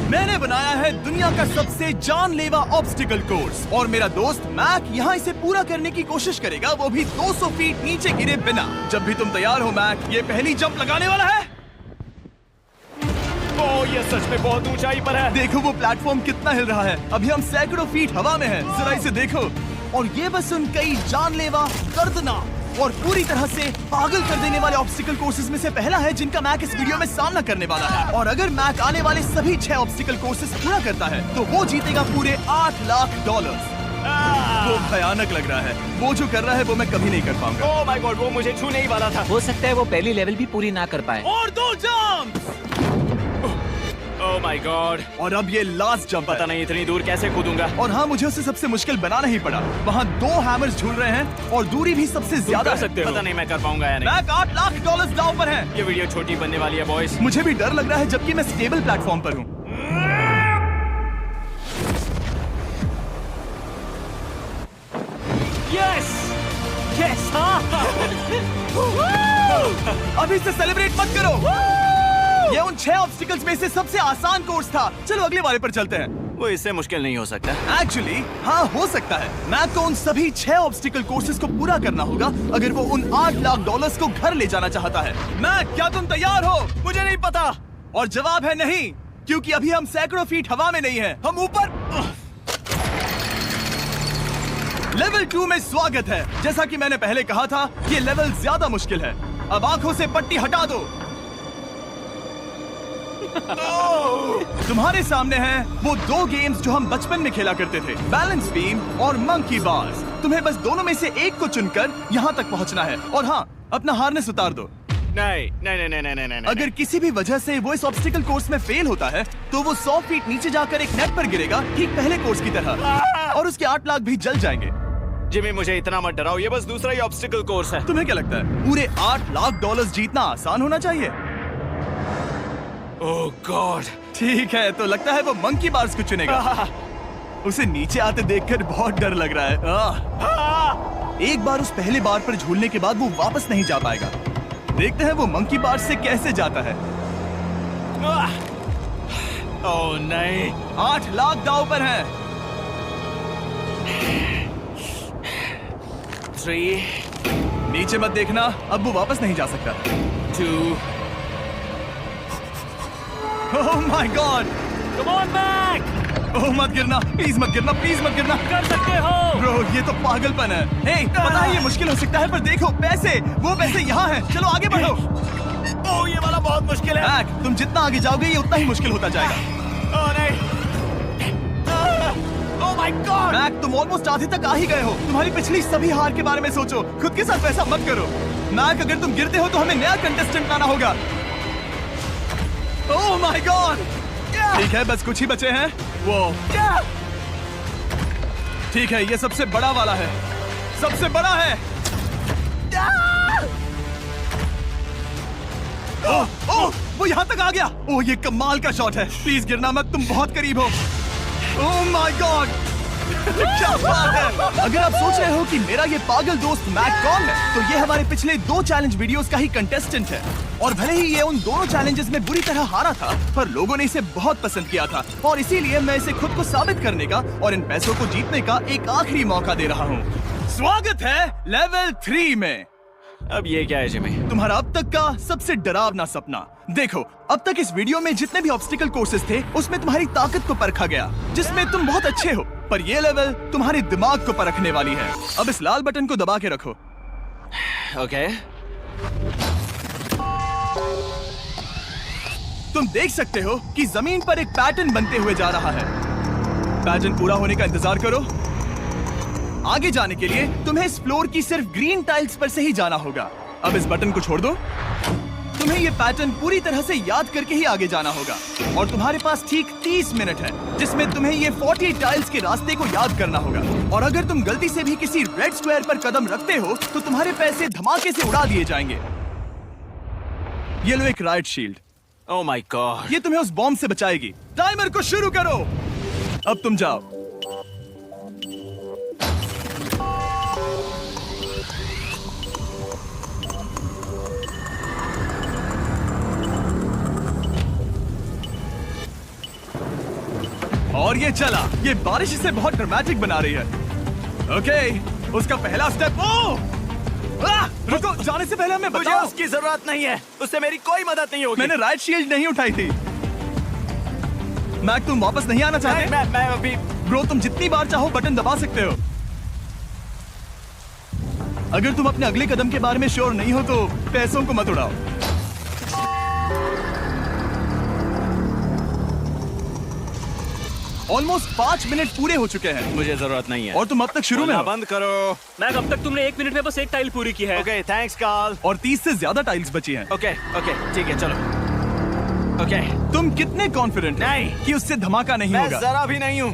मैंने बनाया है दुनिया का सबसे जानलेवा ऑब्स्टिकल कोर्स और मेरा दोस्त मैक यहाँ इसे पूरा करने की कोशिश करेगा, वो भी 200 फीट नीचे गिरे बिना। जब भी तुम तैयार हो मैक, ये पहली जंप लगाने वाला है। ओह, ये सच में बहुत ऊंचाई पर है। देखो वो प्लेटफॉर्म कितना हिल रहा है। अभी हम सैकड़ों फीट हवा में हैं। जरा इसे देखो। और ये बस उन कई जानलेवा, दर्दनाक और पूरी तरह से पागल कर देने वाले ऑब्स्टिकल कोर्सेज में से पहला है जिनका मैक इस वीडियो में सामना करने वाला है। और अगर मैक आने वाले सभी 6 ऑब्स्टिकल कोर्सेज पूरा करता है तो वो जीतेगा पूरे $8 लाख। वो भयानक लग रहा है। वो जो कर रहा है वो मैं कभी नहीं कर पाऊंगा। ओह माय गॉड, वो मुझे छूने ही वाला था। हो सकता है वो पहली लेवल भी पूरी ना कर पाए। और 2 जंप। Oh my God. और अब ये लास्ट जंप। पता नहीं इतनी दूर कैसे कूदूंगा। और हाँ, मुझे उसे सबसे मुश्किल बनाना ही पड़ा। वहाँ 2 हैमर्स झूल रहे हैं और दूरी भी सबसे ज्यादा कर सकते हो। पता नहीं मैं कर पाऊंगा या नहीं। मैक $8 लाख दांव पर है। ये वीडियो छोटी बनने वाली है बॉयज। मुझे भी डर लग रहा है जबकि मैं स्टेबल प्लेटफॉर्म पर हूँ। Yes yes. अभी से सेलिब्रेट मत करो। ये उन 6 ऑब्स्टिकल्स में से सबसे आसान कोर्स था। चलो अगले वाले पर चलते हैं। वो इससे मुश्किल नहीं हो सकता। एक्चुअली हाँ, हो सकता है। मैक को उन सभी 6 ऑब्स्टिकल कोर्सेज को पूरा करना होगा अगर वो उन $8 लाख को घर ले जाना चाहता है। मैक, क्या तुम तैयार हो? मुझे नहीं पता। और जवाब है नहीं, क्योंकि अभी हम सैकड़ों फीट हवा में नहीं हैं। हम ऊपर। लेवल 2 में स्वागत है। जैसा कि मैंने पहले कहा था, ये लेवल ज्यादा मुश्किल है। अब आंखों से पट्टी हटा दो। तुम्हारे सामने हैं वो 2 गेम्स जो हम बचपन में खेला करते थे, बैलेंस बीम और मंकी बार्स। तुम्हें बस दोनों में से एक को चुनकर यहाँ तक पहुँचना है। और हाँ, अपना हार्नेस उतार दो। नहीं नहीं नहीं नहीं नहीं नहीं। अगर किसी भी वजह से वो इस ऑब्स्टिकल कोर्स में फेल होता है तो वो 100 फीट नीचे जाकर एक नेट पर गिरेगा, ठीक पहले कोर्स की तरह, और उसके 8 लाख भी जल जाएंगे। जिमी, मुझे इतना मत डराओ। ये बस दूसरा ही ऑब्स्टिकल कोर्स है। तुम्हें क्या लगता है पूरे $8 लाख जीतना आसान होना चाहिए? ओह गॉड। ठीक है, तो लगता है वो मंकी बार्स को चुनेगा। उसे नीचे आते देखकर बहुत डर लग रहा है। एक बार उस पहले बार पर झूलने के बाद वो वापस नहीं जा पाएगा। देखते हैं वो मंकी बार्स से कैसे जाता है। ओह नहीं। 8 लाख दांव पर है। 3 नीचे मत देखना, अब वो वापस नहीं जा सकता। 2 oh my God. Come on Mac. Oh मत गिरना, प्लीज मत गिरना, प्लीज मत गिरना। कर सकते हो। ब्रो, ये तो पागलपन है। हे, पता है ये मुश्किल हो सकता है, पर देखो पैसे, वो पैसे यहाँ हैं। चलो आगे बढ़ो। ओह, ये वाला बहुत मुश्किल है। मैक, तुम जितना आगे जाओगे ये उतना ही मुश्किल होता जाएगा। ओह नहीं। ओह माय गॉड। मैक, तुम ऑलमोस्ट आधे तक आ ही गए हो। तुम्हारी पिछली सभी हार के बारे में सोचो, खुद के साथ वैसा मत करो। मैक, अगर तुम गिरते हो तो हमें नया कंटेस्टेंट लाना होगा। ओह माय गॉड। ठीक है, बस कुछ ही बचे हैं। वो ठीक है, ये सबसे बड़ा वाला है, सबसे बड़ा है। ओह ओह, वो यहाँ तक आ गया। ओह, ये कमाल का शॉट है। प्लीज गिरना मत, तुम बहुत करीब हो। ओह माय गॉड, क्या बात है। अगर आप सोच रहे हो कि मेरा ये पागल दोस्त मैक कौन है, तो ये हमारे पिछले 2 चैलेंज वीडियोस का ही कंटेस्टेंट है। और भले ही ये उन दोनों चैलेंजेस में बुरी तरह हारा था, पर लोगों ने इसे बहुत पसंद किया था और इसीलिए मैं इसे खुद को साबित करने का और इन पैसों को जीतने का एक आखिरी मौका दे रहा हूँ। स्वागत है लेवल 3 में। अब ये क्या है जिमी? तुम्हारा अब तक का सबसे डरावना सपना। देखो, अब तक इस वीडियो में जितने भी ऑब्स्टिकल कोर्सेज थे उसमें तुम्हारी ताकत को परखा गया, जिसमें तुम बहुत अच्छे हो, पर ये लेवल तुम्हारे दिमाग को परखने वाली है। अब इस लाल बटन को दबा के रखो। ओके। तुम देख सकते हो कि जमीन पर एक पैटर्न बनते हुए जा रहा है। पैटर्न पूरा होने का इंतजार करो। आगे जाने के लिए तुम्हें इस फ्लोर की सिर्फ ग्रीन टाइल्स पर से ही जाना होगा। अब इस बटन को छोड़ दो। तुम्हें ये पैटर्न पूरी तरह से याद करके ही आगे जाना होगा और तुम्हारे पास ठीक 30 मिनट है, जिसमें तुम्हें ये 40 टाइल्स के रास्ते को याद करना होगा। और अगर तुम गलती से भी किसी रेड स्क्वायर पर कदम रखते हो तो तुम्हारे पैसे धमाके से उड़ा दिए जाएंगे। ये लो एक right shield. Oh my God. ये तुम्हें उस बॉम्ब से बचाएगी। टाइमर को शुरू करो। अब तुम जाओ। और ये चला। ये बारिश इसे बहुत ड्रामेटिक बना रही है। ओके, उसका पहला स्टेप। रुको, जाने से पहले हमें मुझे बताओ। उसकी जरूरत नहीं है, उससे मेरी कोई मदद नहीं होगी। मैंने राइट शील्ड नहीं उठाई थी। मैक, तुम वापस नहीं आना चाहते? मैं अभी ब्रो, तुम जितनी बार चाहो बटन दबा सकते हो। अगर तुम अपने अगले कदम के बारे में श्योर नहीं हो तो पैसों को मत उड़ाओ। ऑलमोस्ट 5 मिनट पूरे हो चुके हैं मुझे जरूरत नहीं है। और तुम अब तक शुरू में बोलना हो। बंद करो। मैक, अब तक तुमने 1 मिनट में बस एक टाइल पूरी की है। Okay, thanks Carl. और 30 से ज्यादा टाइल्स बची हैं। ओके ठीक है, चलो। ओके, तुम कितने कॉन्फिडेंट नहीं। कि उससे धमाका नहीं मैं होगा? जरा भी नहीं हूँ।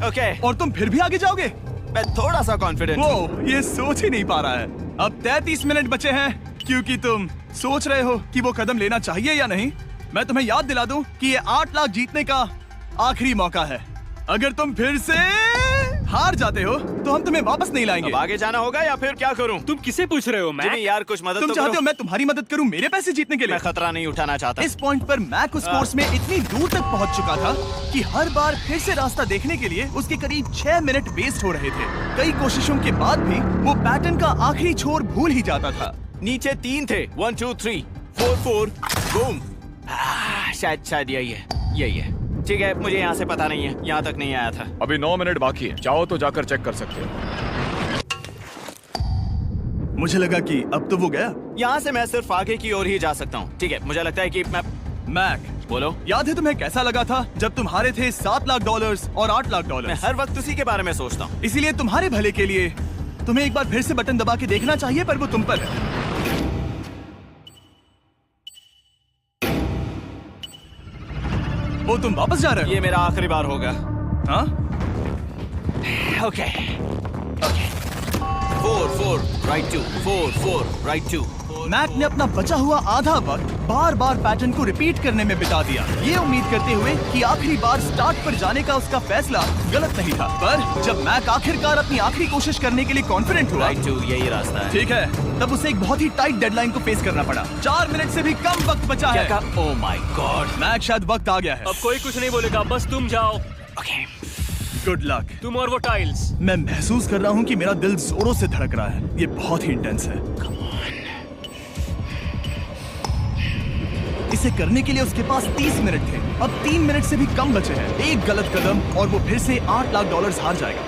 ओके, और तुम फिर भी आगे जाओगे? मैं थोड़ा सा कॉन्फिडेंट हूँ। वो ये सोच ही नहीं पा रहा है। अब 33 मिनट बचे हैं क्योंकि तुम सोच रहे हो कि वो कदम लेना चाहिए या नहीं। मैं तुम्हें याद दिला दूं कि ये 8 लाख जीतने का आखिरी मौका है। अगर तुम फिर से हार जाते हो तो हम तुम्हें वापस नहीं लाएंगे। अब आगे जाना होगा या फिर क्या करूं? तुम किसे पूछ रहे हो मैक? जिमी यार, कुछ मदद तुम तो चाहते करो। हो मैं तुम्हारी मदद करूं मेरे पैसे जीतने के लिए? मैं खतरा नहीं उठाना चाहता। इस पॉइंट पर मैक उस कोर्स में इतनी दूर तक पहुंच चुका था कि हर बार फिर से रास्ता देखने के लिए उसके करीब 6 मिनट वेस्ट हो रहे थे। कई कोशिशों के बाद भी वो पैटर्न का आखिरी छोर भूल ही जाता था। नीचे 3 थे। 1 2 3 4 4 बूम। शायद यही है। ठीक है, मुझे यहाँ से पता नहीं है, यहाँ तक नहीं आया था। अभी 9 मिनट बाकी है, चाहो तो जाकर चेक कर सकते हो। मुझे लगा कि अब तो वो गया। यहाँ से मैं सिर्फ आगे की ओर ही जा सकता हूँ। ठीक है, मुझे लगता है कि मैं मैक, बोलो। याद है तुम्हें कैसा लगा था जब तुम हारे थे $7 लाख और $8 लाख? मैं हर वक्त उसी के बारे में सोचता हूँ। इसीलिए तुम्हारे भले के लिए तुम्हें एक बार फिर से बटन दबा के देखना चाहिए, पर वो तुम पर है। वो तुम वापस जा रहे हो? ये मेरा आखिरी बार होगा। हाँ? Okay 4 right 2 4 right 2। मैक ने अपना बचा हुआ आधा वक्त बार बार पैटर्न को रिपीट करने में बिता दिया, ये उम्मीद करते हुए कि आखिरी बार स्टार्ट पर जाने का उसका फैसला गलत नहीं था। पर जब मैक आखिरकार अपनी आखिरी कोशिश करने के लिए कॉन्फिडेंट हुआ, राइट 2 यही रास्ता है। ठीक है, तब उसे एक बहुत ही टाइट डेडलाइन को फेस करना पड़ा। 4 मिनट से भी कम वक्त बचा क्या है। कहा? ओह माय गॉड। मैक, शायद वक्त आ गया है। अब कोई कुछ नहीं बोलेगा, बस तुम जाओ। Okay, good luck. तुम और वो टाइल्स। मैं महसूस कर रहा हूँ कि मेरा दिल जोरों से धड़क रहा है। ये बहुत ही इंटेंस है। इसे करने के लिए उसके पास 30 मिनट थे। अब 3 मिनट से भी कम बचे हैं। एक गलत कदम और वो फिर से $8 लाख हार जाएगा।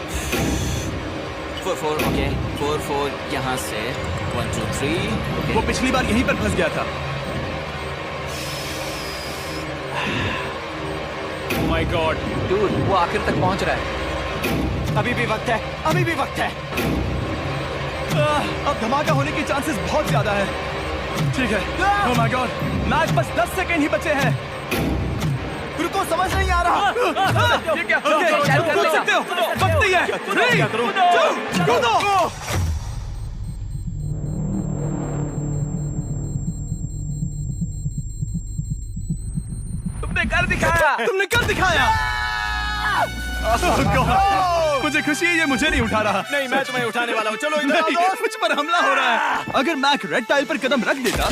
4 ओके 4 यहाँ से 1 2 3। वो पिछली बार यहीं पर फंस गया था। ओह माय गॉड, डूड, वो आखिर तक पहुंच रहा है। अभी भी वक्त है। अब धमाका होने के चांसेस बहुत ज्यादा है। ठीक है। ओह माय गॉड, मैच बस 10 सेकंड ही बचे हैं। रुको, समझ नहीं आ रहा। ये क्या? ओके, कूद सकते हो। वक्त नहीं है। 3 2 कूदो। तुमने कर दिखाया। Oh God, मुझे खुशी है ये मुझे नहीं उठा रहा। नहीं, मैं तुम्हें उठाने वाला हूँ। चलो इधर आओ नहीं, दोस्त। मुझ पर हमला हो रहा है। अगर मैक रेड टाइल पर कदम रख देता।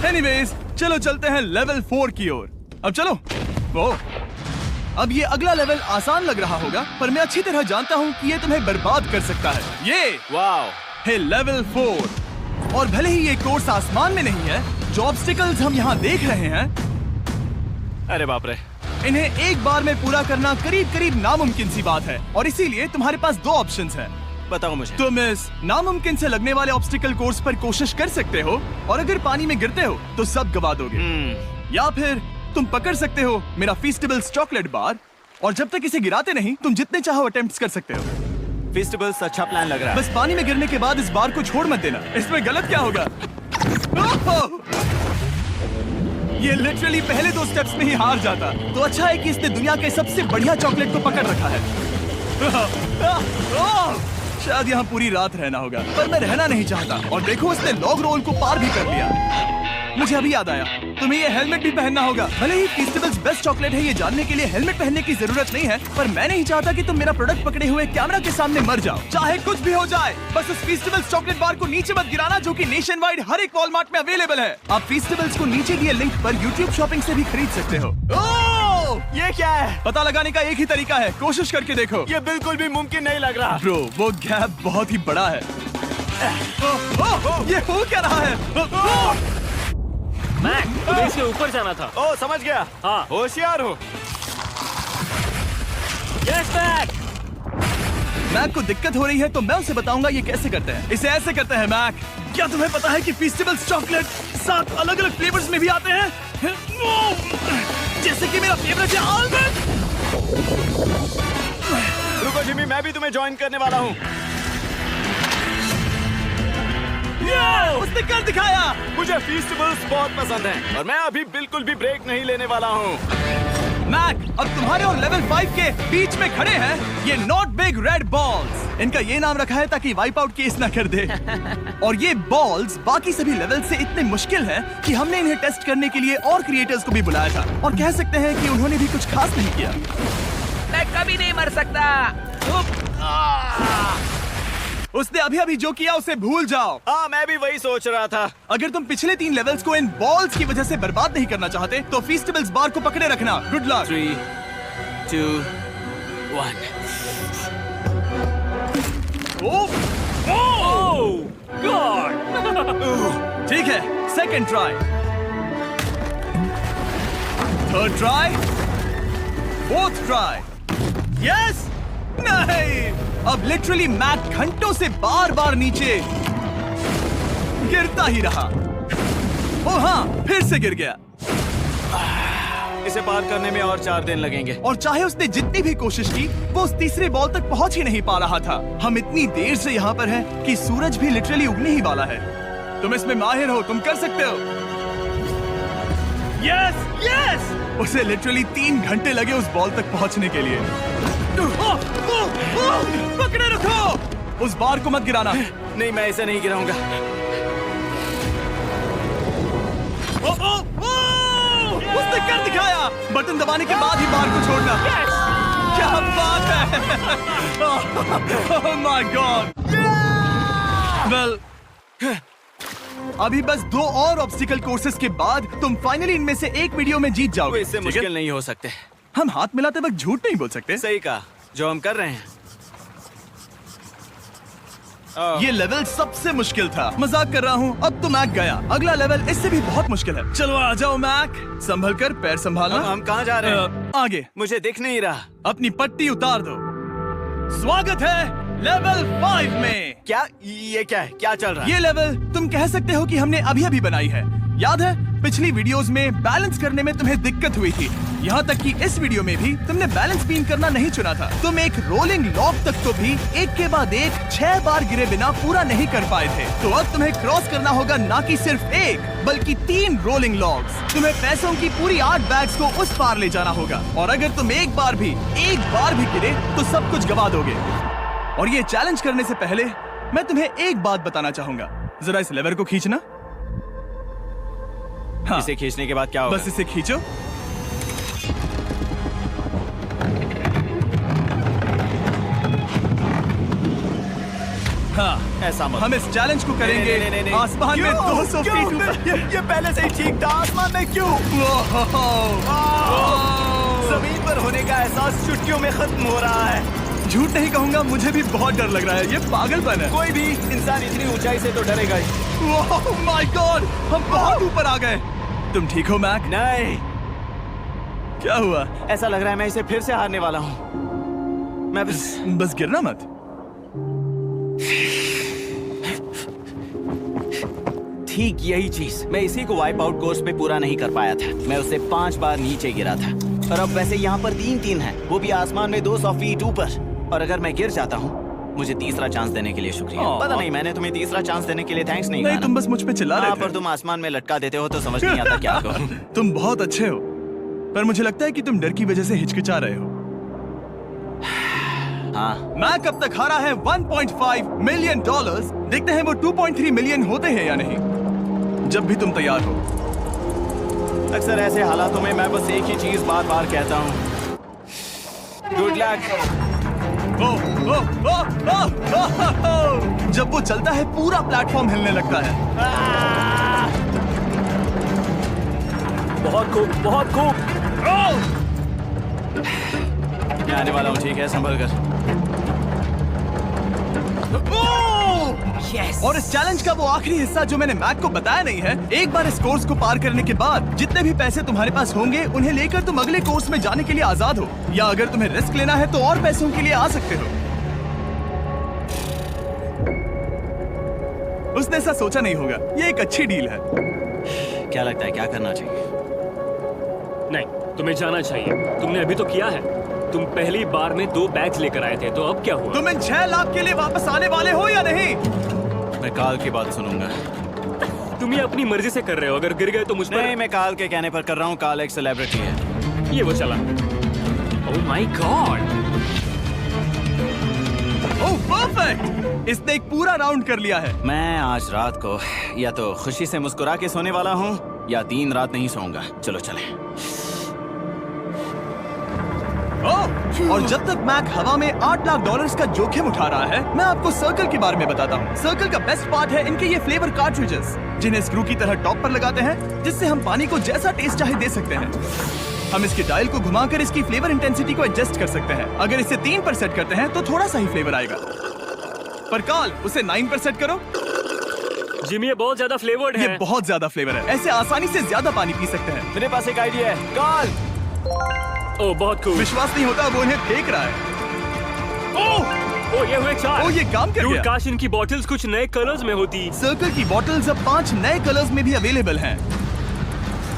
एनीवेज, चलो चलते हैं लेवल 4 की ओर। अब चलो। वो अब ये अगला लेवल आसान लग रहा होगा, पर मैं अच्छी तरह जानता हूँ कि ये तुम्हें बर्बाद कर सकता है। ये वाओ है लेवल 4। और भले ही ये कोर्स आसमान में नहीं है, जो ऑब्स्टिकल्स हम यहाँ देख रहे हैं, अरे बाप रे। इन्हें एक बार में पूरा करना करीब करीब नामुमकिन सी बात है। और इसीलिए तुम्हारे पास 2 ऑप्शंस हैं। बताओ मुझे। तुम इस नामुमकिन से लगने वाले ऑब्स्टिकल कोर्स पर कोशिश कर सकते हो, और अगर पानी में गिरते हो तो सब गवा दोगे। या फिर तुम पकड़ सकते हो मेरा फीस्टेबल्स चॉकलेट बार, और जब तक इसे गिराते नहीं तुम जितने चाहो अटेम्प्ट्स कर सकते हो। फेस्टिवल्स अच्छा प्लान लग रहा है। बस पानी में गिरने के बाद इस बार को छोड़ मत देना। इसमें गलत क्या होगा? ओह! ये लिटरली पहले 2 स्टेप्स में ही हार जाता। तो अच्छा है कि इसने दुनिया के सबसे बढ़िया चॉकलेट को पकड़ रखा है। शायद यहाँ पूरी रात रहना होगा, पर मैं रहना नहीं चाहता। और देखो, इसने लॉग रोल को पार भी कर लिया। मुझे अभी याद आया, तुम्हें ये हेलमेट भी पहनना होगा। भले ही फीस्टिवल्स बेस्ट चॉकलेट है ये जानने के लिए हेलमेट पहनने की जरूरत नहीं है, पर मैं नहीं चाहता कि तुम मेरा प्रोडक्ट पकड़े हुए कैमरा के सामने मर जाओ। चाहे कुछ भी हो जाए, बस उस फीस्टिवल्स चॉकलेट बार को नीचे मत गिराना, जो कि नेशन वाइड हर एक वॉलमार्ट में अवेलेबल है। आप फीस्टिवल्स को नीचे दिए लिंक पर यूट्यूब शॉपिंग से भी खरीद सकते हो। ये क्या है? पता लगाने का एक ही तरीका है, कोशिश करके देखो। ये बिल्कुल भी मुमकिन नहीं लग रहा। ब्रो, वो गैप बहुत ही बड़ा है। ये हो क्या रहा है? मैक, तुम्हें इसके ऊपर जाना था। ओ, समझ गया। हाँ। होशियार हो। Yes Mac. मैक को दिक्कत हो रही है तो मैं उसे बताऊंगा ये कैसे करते हैं। इसे ऐसे करते हैं मैक। क्या तुम्हें पता है कि फेस्टिवल्स चॉकलेट 7 अलग-अलग फ्लेवर्स में भी आते हैं? जैसे कि मेरा फेवरेट है आलमंड। रुको जिमी, मैं भी तुम्हें ज्वाइन करने वाला हूँ। उसने कर दिखाया। मुझे फेस्टिवल्स बहुत पसंद हैं और मैं अभी बिल्कुल भी ब्रेक नहीं लेने वाला हूँ। मैक, अब तुम्हारे और लेवल 5 के बीच में खड़े हैं ये नॉट बिग रेड बॉल्स। इनका ये नाम रखा है ताकि वाइप आउट केस ना कर दे। और ये बॉल्स बाकी सभी लेवल से इतने मुश्किल हैं कि हमने इन्हें टेस्ट करने के लिए और क्रिएटर्स को भी बुलाया था, और कह सकते हैं कि उन्होंने भी कुछ खास नहीं किया। मैं कभी नहीं मर सकता। उसने अभी जो किया उसे भूल जाओ। हाँ, मैं भी वही सोच रहा था। अगर तुम पिछले 3 लेवल्स को इन बॉल्स की वजह से बर्बाद नहीं करना चाहते तो फेस्टिवल्स बार को पकड़े रखना। Good luck. 3, 2, 1। ओह गॉड। ठीक है, second try, third try, fourth try. Yes, नहीं। अब लिटरली मैक घंटों से बार बार नीचे गिरता ही रहा। ओ हाँ, फिर से गिर गया। इसे पार करने में और 4 दिन लगेंगे। और चाहे उसने जितनी भी कोशिश की, वो उस तीसरे बॉल तक पहुंच ही नहीं पा रहा था। हम इतनी देर से यहाँ पर हैं कि सूरज भी लिटरली उगने ही वाला है। तुम इसमें माहिर हो, तुम कर सकते हो। Yes yes. उसे लिटरली 3 घंटे लगे उस बॉल तक पहुंचने के लिए। पकड़े रखो, उस बार को मत गिराना। नहीं, मैं इसे नहीं गिराऊंगा। उसने कर दिखाया। बटन दबाने के बाद ही बार को छोड़ना। क्या बात है। ओह माय गॉड। वेल, अभी बस 2 और ऑब्स्टिकल कोर्सेस के बाद तुम फाइनली इनमें से एक वीडियो में जीत वो जाओगे। इससे ठीक है? मुश्किल नहीं हो सकते। हम हाथ मिलाते वक्त झूठ नहीं बोल सकते। सही कहा, जो हम कर रहे हैं। ये लेवल सबसे मुश्किल था। मजाक कर रहा हूँ। अब तो मैक गया। अगला लेवल इससे भी बहुत मुश्किल है। चलो आ जाओ मैक, संभल कर, पैर संभालना। हम कहाँ जा रहे हैं? आगे। मुझे दिख नहीं रहा। अपनी पट्टी उतार दो। स्वागत है लेवल 5 में। क्या? ये क्या है? क्या चल रहा है? ये लेवल तुम कह सकते हो कि हमने अभी बनाई है। याद है पिछली वीडियोस में बैलेंस करने में तुम्हें दिक्कत हुई थी। यहाँ तक कि इस वीडियो में भी तुमने बैलेंस बीन करना नहीं चुना था। तुम एक रोलिंग लॉक तक तो भी एक के बाद एक 6 बार गिरे बिना पूरा नहीं कर पाए थे। तो अब तुम्हें क्रॉस करना होगा ना कि सिर्फ एक, बल्कि 3 रोलिंग लॉक्स। तुम्हें पैसों की पूरी 8 बैग्स को उस पार ले जाना होगा, और अगर तुम एक बार भी गिरे तो सब कुछ गवा दोगे। और ये चैलेंज करने से पहले मैं तुम्हें एक बात बताना चाहूंगा। जरा इस लेवर को खींचना। हाँ, इसे खींचने के बाद क्या होगा? बस इसे खींचो। हाँ, ऐसा मत। हम इस चैलेंज को करेंगे नहीं। आसमान में क्यों? 200 क्यों? फीट ऊपर। ये पहले से ही ठीक था। आसमान में क्यों? जमीन पर होने का एहसास चुटकियों में खत्म हो रहा है। झूठ नहीं कहूंगा, मुझे भी बहुत डर लग रहा है। ये पागलपन है। कोई भी इंसान इतनी ऊंचाई से तो डरेगा ही। ओह माय गॉड, हम बहुत ऊपर आ गए। तुम ठीक हो मैक? नहीं, क्या हुआ? ऐसा लग रहा है मैं इसे फिर से हारने वाला हूँ। मैं बस गिरना मत। ठीक यही चीज मैं इसी को वाइप आउट कोर्स पे पूरा नहीं कर पाया था। मैं उससे 5 बार नीचे गिरा था, और अब वैसे यहाँ पर 3-3 है, वो भी आसमान में 200 फीट ऊपर। और अगर मैं गिर जाता हूँ, मुझे तीसरा चांस देने के लिए शुक्रिया। पता नहीं, मैंने तुम्हें तीसरा चांस देने के लिए थैंक्स नहीं कहा ना। तुम बस मुझ पे चिल्ला रहे थे। पर तुम आसमान में लटका देते हो तो समझ नहीं आता क्या करूं। तुम बहुत अच्छे हो, पर मुझे लगता है कि तुम डर की वजह से हिचकिचा रहे हो। हाँ, मैक अब तक हारा है $1.5 मिलियन। देखते हैं वो 2.3 मिलियन होते हैं या नहीं। जब भी तुम तैयार हो। अक्सर ऐसे हालातों में मैं बस एक ही चीज बार बार कहता हूँ, गुड लक। जब वो चलता है पूरा प्लेटफॉर्म हिलने लगता है। बहुत खूब, बहुत खूब। मैं आने वाला हूँ, ठीक है, संभल कर। Yes. और इस चैलेंज का वो आखिरी हिस्सा जो मैंने मैक को बताया नहीं है, एक बार इस कोर्स को पार करने के बाद जितने भी पैसे तुम्हारे पास होंगे उन्हें लेकर तुम अगले कोर्स में जाने के लिए आजाद हो, या अगर तुम्हें रिस्क लेना है तो और पैसों के लिए आ सकते हो। उसने ऐसा सोचा नहीं होगा, ये एक अच्छी डील है। क्या लगता है क्या करना चाहिए? नहीं, तुम्हें जाना चाहिए। तुमने अभी तो किया है। तुम पहली बार में 2 बैग्स लेकर आए थे, तो अब क्या हुआ? तुम इन 6 लाख के लिए वापस आने वाले हो या नहीं? मैं काल की बात सुनूंगा। तुम ये अपनी मर्जी से कर रहे हो। अगर गिर गए तो मुझ पर। नहीं, मैं काल के कहने पर कर रहा हूँ। काल एक सेलिब्रिटी है। ये वो चला। ओह माय गॉड। ओह परफेक्ट, इसने एक पूरा राउंड कर लिया है। मैं आज रात को या तो खुशी से मुस्कुरा के सोने वाला हूँ या 3 रात नहीं सोऊंगा। चलो चलें। और जब तक मैक हवा में $8 लाख का जोखिम उठा रहा है, मैं आपको सर्कल के बारे में बताता हूँ। सर्कल का बेस्ट पार्ट है इनके ये फ्लेवर कार्ट्रिजेस, जिन्हें स्क्रू की तरह टॉप पर लगाते हैं, जिससे हम पानी को जैसा टेस्ट चाहे दे सकते हैं। हम इसके डायल को घुमाकर इसकी फ्लेवर इंटेंसिटी को एडजस्ट कर सकते हैं। अगर इसे 3 पर सेट करते हैं तो थोड़ा सा ही फ्लेवर आएगा, पर काल उसे 9 पर सेट करो। जिमी, ये बहुत ज्यादा फ्लेवर्ड है। ये बहुत ज्यादा फ्लेवर है, ऐसे आसानी से ज्यादा पानी पी सकते हैं। मेरे पास एक आइडिया है। काल, ओह बहुत खूब। विश्वास नहीं होता, वो उन्हें फेंक रहा है। ओह ये हुए 4। ओह, ये काम कर Dude, गया। काश इनकी बॉटल्स कुछ नए कलर्स में होती। सर्कल की बॉटल्स अब 5 नए कलर्स में भी अवेलेबल हैं।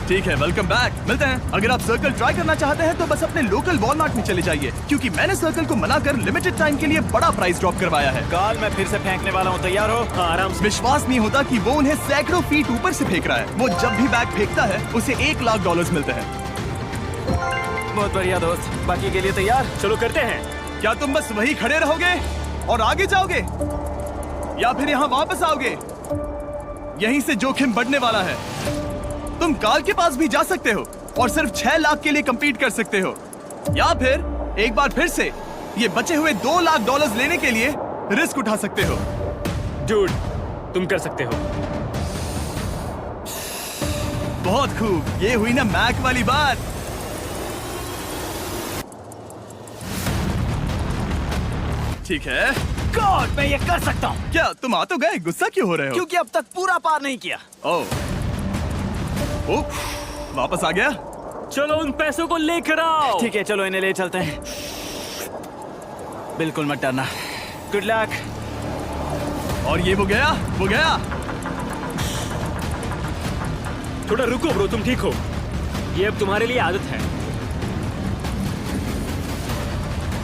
ठीक है, वेलकम बैक। मिलते हैं। अगर आप सर्कल ट्राई करना चाहते हैं तो बस अपने लोकल वॉलमार्ट में चले जाइए, क्योंकि मैंने सर्कल को मना कर लिमिटेड टाइम के लिए बड़ा प्राइस ड्रॉप करवाया है। काल, मैं फिर से फेंकने वाला हूँ। तैयार हो? हाँ, आराम से। विश्वास नहीं होता कि वो उन्हें सैकड़ों फीट ऊपर से फेंक रहा है। वो जब भी बैग फेंकता है उसे $1 लाख मिलते हैं। बहुत बढ़िया दोस्त, बाकी के लिए तैयार? चलो करते हैं। क्या तुम बस वही खड़े रहोगे और आगे जाओगे, या फिर यहाँ वापस आओगे? यहीं से जोखिम बढ़ने वाला है। तुम काल के पास भी जा सकते हो और सिर्फ 6 लाख के लिए compete कर सकते हो, या फिर एक बार फिर से ये बचे हुए $2 लाख लेने के लिए रिस्क उठा सकते हो। डूड, तुम कर सकते हो। बहुत खूब, ये हुई ना मैक वाली बात। ठीक है। गॉड, मैं ये कर सकता हूँ। क्या तुम आ तो गए, गुस्सा क्यों हो रहे हो? क्योंकि अब तक पूरा पार नहीं किया। उफ, वापस आ गया। चलो उन पैसों को लेकर आओ। ठीक है, चलो इन्हें ले चलते हैं। बिल्कुल मत डरना। Good luck. और ये वो गया, वो गया। थोड़ा रुको ब्रो, तुम ठीक हो। ये अब तुम्हारे लिए आदत है।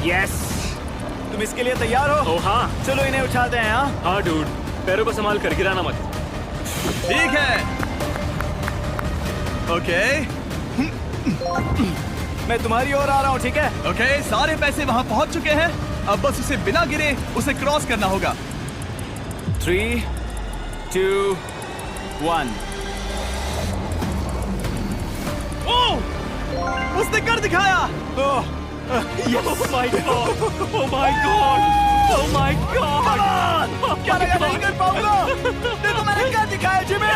यस। तुम इसके लिए तैयार हो? ओह हाँ। चलो इन्हें उठाते हैं। हाँ, हाँ डूड, पैरों को संभाल कर, गिराना मत। ठीक है। ओके मैं तुम्हारी ओर आ रहा हूँ, ठीक है? ओके, सारे पैसे वहां पहुंच चुके हैं। अब बस उसे बिना गिरे उसे क्रॉस करना होगा। 3, 2, 1। उसने कर दिखाया। Oh my god! Oh my god! Oh my god! क्या लगा नहीं कर पाऊंगा? देखो मैंने क्या दिखाया जिमी।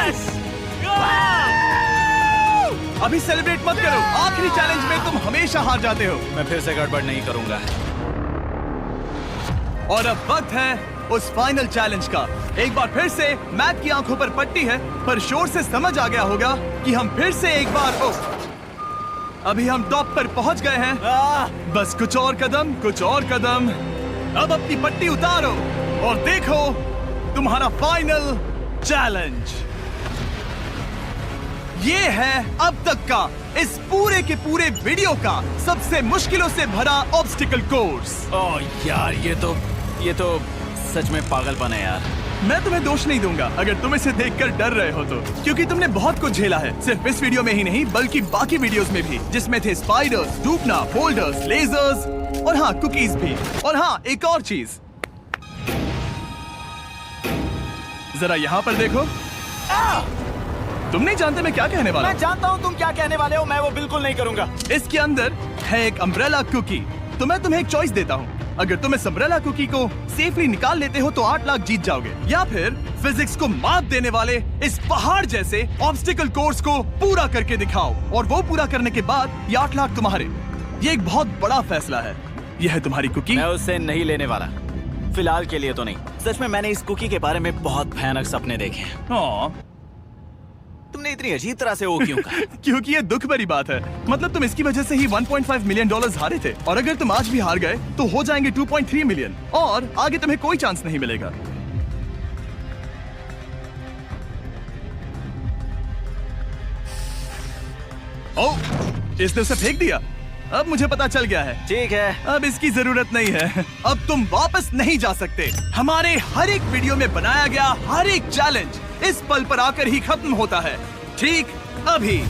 अभी सेलिब्रेट मत करो, आखिरी चैलेंज में तुम हमेशा हार जाते हो। मैं फिर से गड़बड़ नहीं करूंगा। और अब वक्त है उस फाइनल चैलेंज का। एक बार फिर से मैक की आंखों पर पट्टी है, पर शोर से समझ आ गया होगा कि हम फिर से एक बार अभी हम टॉप पर पहुंच गए हैं। बस कुछ और कदम, कुछ और कदम। अब अपनी पट्टी उतारो और देखो तुम्हारा फाइनल चैलेंज। ये है अब तक का इस पूरे के पूरे वीडियो का सबसे मुश्किलों से भरा ऑब्स्टिकल कोर्स। ओह यार, ये तो सच में पागलपन है यार। मैं तुम्हें दोष नहीं दूंगा अगर तुम इसे देखकर डर रहे हो तो, क्योंकि तुमने बहुत कुछ झेला है, सिर्फ इस वीडियो में ही नहीं बल्कि बाकी वीडियोस में भी, जिसमें थे स्पाइडर्स, डूबना, बोल्डर्स, लेजर्स और हाँ कुकीज भी। और हाँ, एक और चीज, जरा यहाँ पर देखो। तुम नहीं जानते मैं क्या कहने वाला मैं जानता हूँ तुम क्या कहने वाले हो, मैं वो बिल्कुल नहीं करूंगा। हूँ। इसके अंदर है एक अम्ब्रेला कुकी। तो मैं तुम्हें एक चॉइस देता हूँ। अगर तुम इस अम्ब्रेला कुकी को सेफली निकाल लेते हो तो 8 लाख जीत जाओगे, या फिर फिजिक्स को मात देने वाले इस पहाड़ जैसे ऑब्स्टिकल कोर्स को पूरा करके दिखाओ, और वो पूरा करने के बाद ये 8 लाख तुम्हारे। ये एक बहुत बड़ा फैसला है। यह है तुम्हारी कुकी। मैं उससे नहीं लेने वाला, फिलहाल के लिए तो नहीं। सच में मैंने इस कुकी के बारे में बहुत भयानक सपने देखे हैं। हाँ, तुमने इतनी अजीब तरह से वो क्यों कहा? क्योंकि ये दुख भरी बात है। मतलब तुम इसकी वजह से ही 1.5 मिलियन डॉलर्स हारे थे, और अगर तुम आज भी हार गए तो हो जाएंगे 2.3 मिलियन, और आगे तुम्हें कोई चांस नहीं मिलेगा। ओह, इसने उसे फेंक दिया। अब मुझे पता चल गया है। ठीक है, अब इसकी जरूरत नहीं है। अब तुम वापस नहीं जा सकते। हमारे हर एक वीडियो में बनाया गया हर एक चैलेंज इस पल पर आकर ही खत्म होता है, ठीक अभी।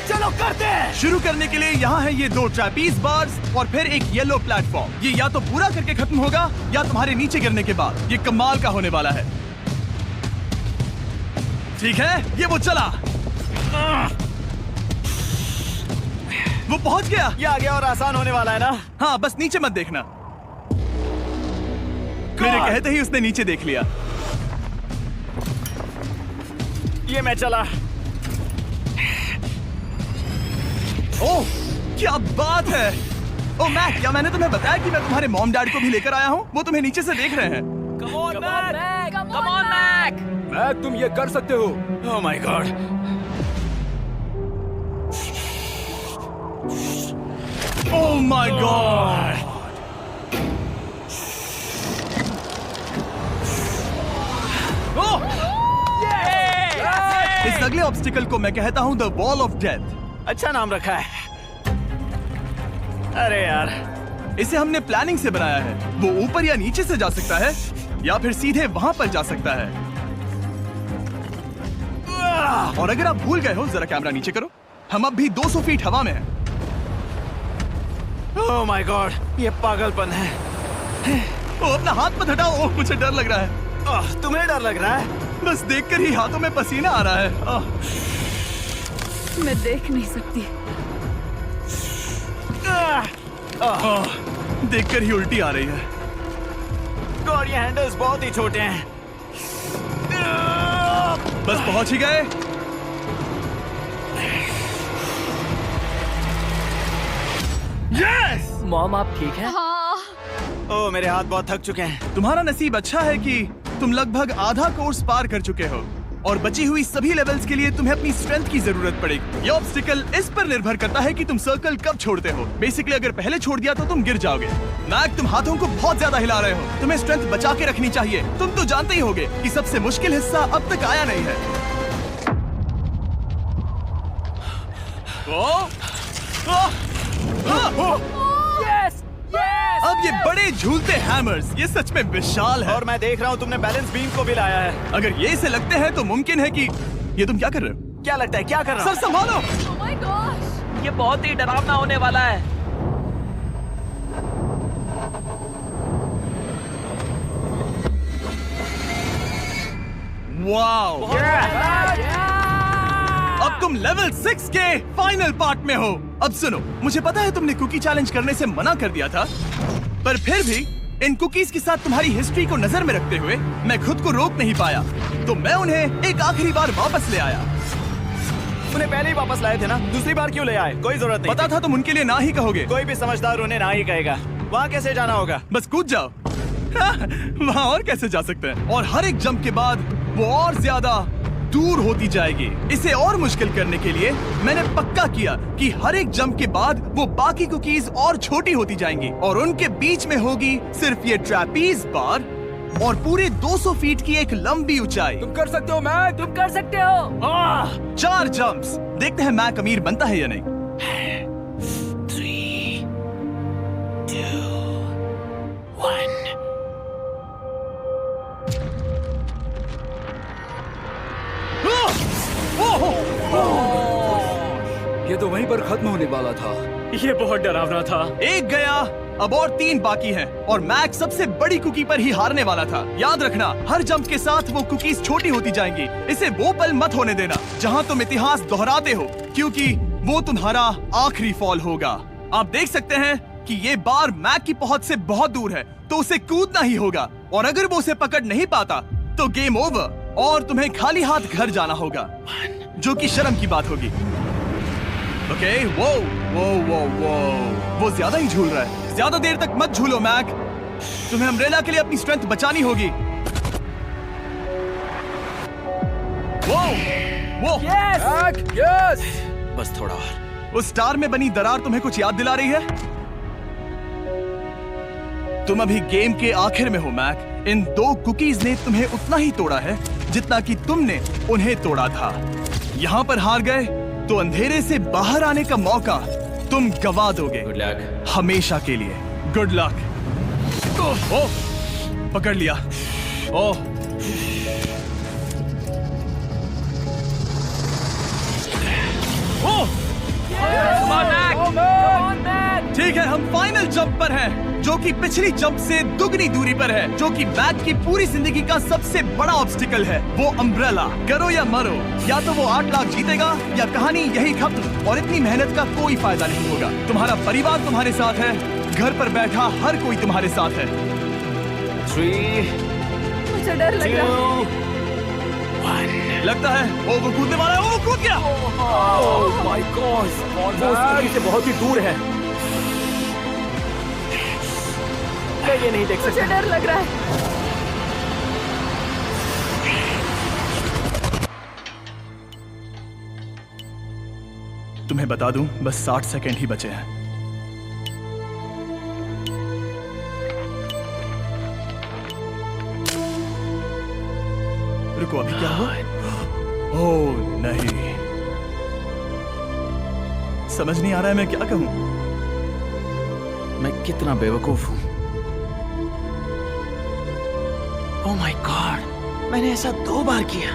चलो करते हैं। शुरू करने के लिए यहाँ है ये 2 ट्रैपीज बार्स और फिर एक येलो प्लेटफॉर्म। ये या तो पूरा करके खत्म होगा या तुम्हारे नीचे गिरने के बाद। ये कमाल का होने वाला है। ठीक है, ये वो चला, वो पहुंच गया। ये आगे और आसान होने वाला है ना? हाँ, बस नीचे मत देखना। मेरे कहते ही उसने नीचे देख लिया। ये मैं चला। ओह, क्या बात है। ओह मैक, क्या मैंने तुम्हें बताया कि मैं तुम्हारे मॉम डैड को भी लेकर आया हूँ? वो तुम्हें नीचे से देख रहे हैं। कम ऑन मैक। मैक, तुम ये कर सकते हो। Oh my God. Oh my God. Oh, इस अगले ऑब्स्टिकल को मैं कहता हूँ द वॉल ऑफ डेथ। अच्छा नाम रखा है। अरे यार, इसे हमने प्लानिंग से बनाया है। वो ऊपर या नीचे से जा सकता है, या फिर सीधे वहां पर जा सकता है। और अगर आप भूल गए हो, जरा कैमरा नीचे करो। हम अब भी 200 फीट हवा में हैं। ओह माय गॉड, ये पागलपन है। ओ, अपना हाथ मत हटाओ। ओह, मुझे डर लग रहा है। तुम्हें डर लग रहा है? बस देखकर ही हाथों में पसीना आ रहा है। मैं देख नहीं सकती। देखकर ही उल्टी आ रही है। गॉड, ये हैंडल्स बहुत ही छोटे हैं। बस पहुंच ही गए। यस! मॉम, आप ठीक हैं? हाँ, ओह, मेरे हाथ बहुत थक चुके हैं। तुम्हारा नसीब अच्छा है कि तुम लगभग आधा कोर्स पार कर चुके हो, और बची हुई सभी लेवल्स के लिए तुम्हें अपनी स्ट्रेंथ की जरूरत पड़ेगी। ये ऑब्स्टिकल इस पर निर्भर करता है कि तुम सर्कल कब छोड़ते हो। बेसिकली अगर पहले छोड़ दिया तो तुम गिर जाओगे। मैक, तुम हाथों को बहुत ज्यादा हिला रहे हो। तुम्हें स्ट्रेंथ बचा के रखनी चाहिए। तुम तो जानते ही होगे कि सबसे मुश्किल हिस्सा अब तक आया नहीं है। Yes, yes. अब ये बड़े झूलते हैमर्स, ये सच में विशाल है। और मैं देख रहा हूँ तुमने बैलेंस बीम को भी लाया है। अगर ये इसे लगते हैं तो मुमकिन है कि ये तुम क्या कर रहे हो? क्या लगता है, क्या कर रहा सर संभालो। oh my gosh! ये बहुत ही डरावना होने वाला है। वाओ! अब तुम लेवल 6 के फाइनल पार्ट में हो। अब सुनो, मुझे पता है तुमने कुकी चैलेंज करने से मना कर दिया था, पर फिर भी इन कुकीज के साथ तुम्हारी हिस्ट्री को नजर में रखते हुए मैं खुद को रोक नहीं पाया, तो मैं उन्हें एक आखिरी बार वापस ले आया। उन्हें पहले ही वापस लाए थे ना, दूसरी बार क्यों ले आए? कोई जरूरत नहीं। पता था तुम उनके लिए ना ही कहोगे। कोई भी समझदार उन्हें ना ही कहेगा। वहाँ कैसे जाना होगा? बस कूद जाओ। वहाँ और कैसे जा सकते हैं? और हर एक जंप के बाद वो और ज्यादा दूर होती जाएगी। इसे और मुश्किल करने के लिए मैंने पक्का किया कि हर एक जंप के बाद वो बाकी कुकीज और छोटी होती जाएंगी, और उनके बीच में होगी सिर्फ ये ट्रैपीज बार और पूरे 200 फीट की एक लंबी ऊंचाई। तुम कर सकते हो मैक। तुम कर सकते हो। 4 जंप्स। देखते हैं मैक अमीर बनता है या नहीं। 3, 2, 1। ये तो वहीं पर खत्म होने वाला था। ये बहुत डरावना था। एक गया, अब और 3 बाकी हैं और मैक सबसे बड़ी कुकी पर ही हारने वाला था। याद रखना, हर जंप के साथ वो कुकीज छोटी होती जाएंगी। इसे वो पल मत होने देना जहां तुम इतिहास दोहराते हो, क्योंकि वो तुम्हारा आखिरी फॉल होगा। आप देख सकते हैं कि ये बार मैक की पहुंच से बहुत दूर है, तो उसे कूदना ही होगा। और अगर वो उसे पकड़ नहीं पाता तो गेम ओवर और तुम्हें खाली हाथ घर जाना होगा, जो कि शर्म की बात होगी। ओके, वो ज्यादा ही झूल रहा है। ज्यादा देर तक मत झूलो मैक, तुम्हें अम्ब्रेला के लिए अपनी स्ट्रेंथ बचानी होगी। वो मैक, यस। बस थोड़ा और। उस स्टार में बनी दरार तुम्हें कुछ याद दिला रही है? तुम अभी गेम के आखिर में हो मैक। इन 2 कुकीज ने तुम्हें उतना ही तोड़ा है जितना कि तुमने उन्हें तोड़ा था। यहाँ पर हार गए तो अंधेरे से बाहर आने का मौका तुम गवा दोगे। Good luck. हमेशा के लिए। Good luck. ओह, पकड़ लिया। ओह, ओह, ठीक है, हम फाइनल जंप पर हैं, जो कि पिछली जंप से दुगनी दूरी पर है, जो कि मैक की पूरी जिंदगी का सबसे बड़ा ऑब्स्टिकल है। वो अम्ब्रेला। करो या मरो, या तो वो 8 लाख जीतेगा या कहानी यही खत्म और इतनी मेहनत का कोई फायदा नहीं होगा। तुम्हारा परिवार तुम्हारे साथ है, घर पर बैठा हर कोई तुम्हारे साथ है। 3, मुझे डर लग रहा है। 2, 1। लगता है वो कूदने वाला है। वो कूद गया। ओह माय गॉड, वो उस कुकी से बहुत ही दूर है। मैं ये नहीं देख मुझे सकता। डर लग रहा है। तुम्हें बता दूं, बस 60 सेकंड ही बचे हैं। रुको, अभी क्या हुआ? ओह नहीं, समझ नहीं आ रहा है मैं क्या कहूं। मैं कितना बेवकूफ हूँ। ओह माय गॉड, मैंने ऐसा 2 बार किया।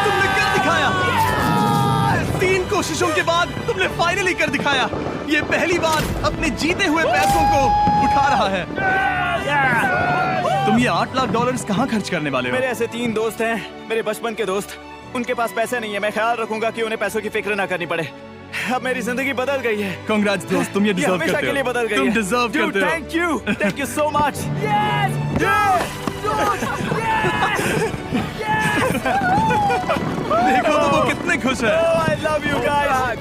तुमने कर दिखाया। 3 कोशिशों के बाद तुमने फाइनली कर दिखाया। ये पहली बार अपने जीते हुए पैसों को उठा रहा है। तुम ये $8 लाख कहाँ खर्च करने वाले हो? मेरे ऐसे 3 दोस्त हैं, मेरे बचपन के दोस्त। उनके पास पैसे नहीं है। मैं ख्याल रखूंगा कि उन्हें पैसों की फिक्र ना करनी पड़े। अब मेरी जिंदगी बदल गई है। कांग्रेस दोस्त, तुम ये डिजर्व हमेशा करते के लिए हो। बदल गई तुम है। डिजर्व करते हो। Thank you so much. देखो तो वो कितने खुश है। I love you guys.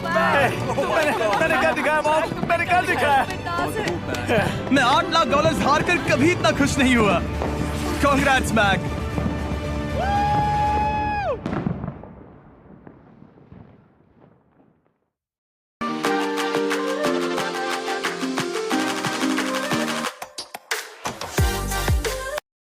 मैंने कर दिखाया मॉम, मैंने कर दिखाया। मैं $8 लाख हार कर कभी इतना खुश नहीं हुआ। कांग्रेस मैक।